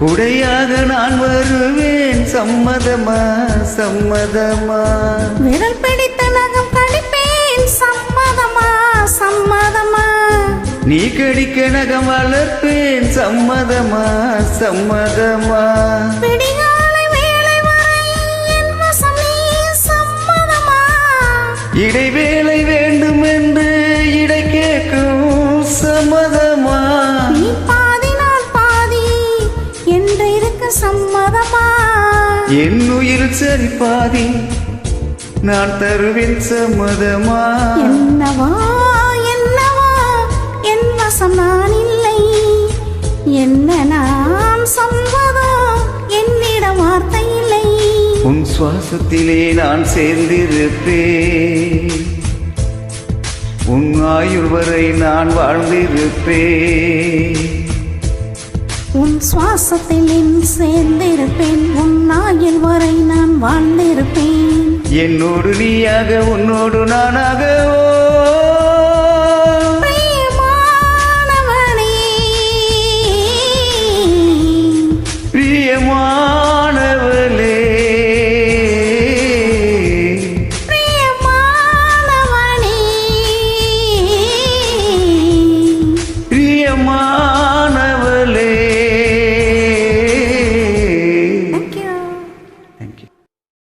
குடையாக நான் வருவேன், சம்மதமா சம்மதமா? விரல் பிடித்த நகம் கடிப்பேன், சம்மதமா சம்மதமா? நீ கடிக்க நகம் வளர்ப்பேன், சம்மதமா சம்மதமா? விடிகாலை வேளை வரை என் வசம் நீ, சம்மதமா? இடைவேளை வேண்டும் என்று இடை கேட்கும், சம்மதமா? நீ பாதி நான் பாதி என்று இருக்க சம்மதமா? என் உயிர் சரி பாதி நான் தருவேன், சம்மதமா? என்னவா என்னவா என் வசம் நான் இல்லை, என்ன நான் சொல்வதோ என்னிடம் வார்த்தை இல்லை. உன் சுவாசத்திலே நான் சேர்ந்திருப்பேன், உன் ஆயுள் வரை நான் வாழ்ந்திருப்பேன். உன் சுவாசத்தில் என் சேர்ந்திருப்பேன், உன் ஆயுள் வரை நான் வாழ்ந்திருப்பேன். என்னோடு நீயாக உன்னோடு நானாகவோ, பிரியமானவனே, பிரியமா